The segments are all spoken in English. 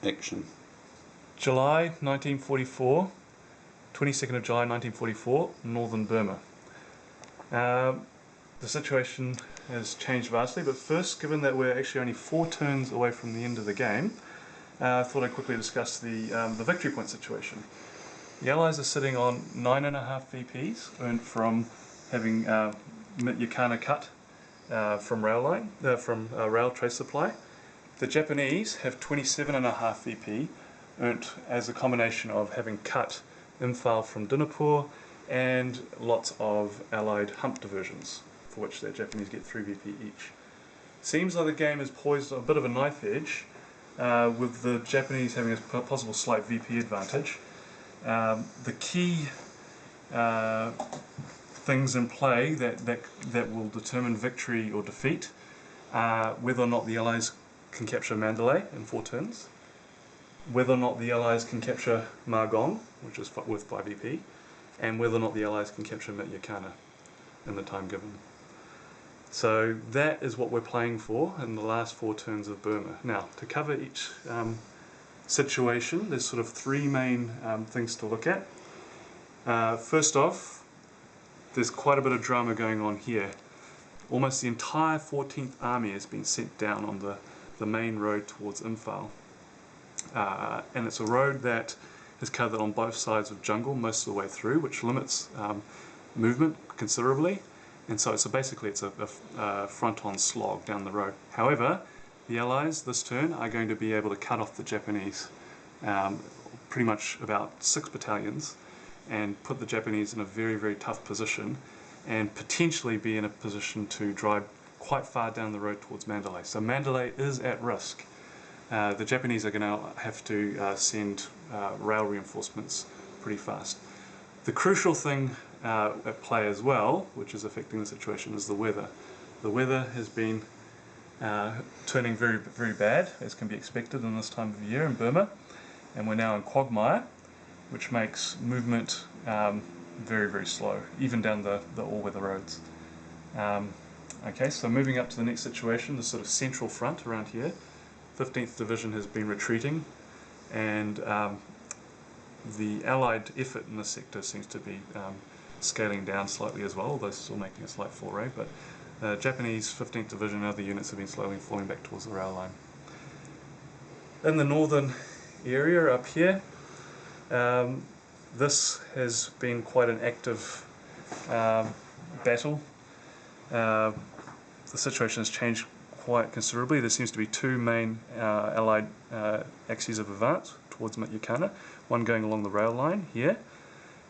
Action. July 1944, 22nd of July 1944, northern Burma. The situation has changed vastly, but first, given that we're actually only 4 turns away from the end of the game, I thought I'd quickly discuss the victory point situation. The Allies are sitting on 9.5 VPs earned from having Mityakana cut from rail trace supply. The Japanese have 27.5 VP earned as a combination of having cut Imphal from Dinapur and lots of Allied hump diversions, for which the Japanese get 3 VP each. Seems like the game is poised on a bit of a knife edge, with the Japanese having a possible slight VP advantage. The key things in play that will determine victory or defeat are whether or not the Allies can capture Mandalay in 4 turns, whether or not the Allies can capture Margong, which is worth 5 EP, and whether or not the Allies can capture Mityakana in the time given. So that is what we're playing for in the last 4 turns of Burma. Now, to cover each situation, there's sort of 3 main things to look at. First off, there's quite a bit of drama going on here. Almost the entire 14th Army has been sent down on the main road towards Imphal. And it's a road that is covered on both sides of jungle most of the way through, which limits movement considerably. And so basically it's a front-on slog down the road. However, the Allies this turn are going to be able to cut off the Japanese, pretty much about 6 battalions, and put the Japanese in a very, very tough position, and potentially be in a position to drive quite far down the road towards Mandalay. So Mandalay is at risk. The Japanese are going to have to send rail reinforcements pretty fast. The crucial thing at play as well, which is affecting the situation, is the weather. The weather has been turning very, very bad, as can be expected in this time of year in Burma, and we're now in quagmire, which makes movement very, very slow, even down the all-weather roads. Okay, so moving up to the next situation, the sort of central front around here, 15th Division has been retreating, and the Allied effort in this sector seems to be scaling down slightly as well, although still making a slight foray, but Japanese 15th Division and other units have been slowly falling back towards the rail line. In the northern area up here, this has been quite an active battle. The situation has changed quite considerably. There seems to be 2 main Allied axes of advance towards Mityakana, one going along the rail line here,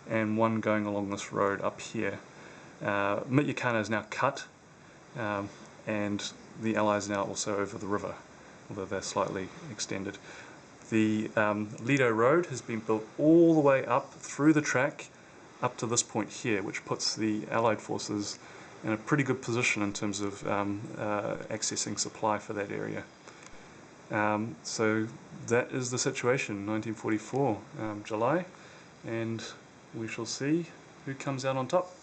and one going along this road up here. Mityakana is now cut, and the Allies are now also over the river, although they're slightly extended. The Lido Road has been built all the way up through the track up to this point here, which puts the Allied forces in a pretty good position in terms of accessing supply for that area. So that is the situation, 1944, July, and we shall see who comes out on top.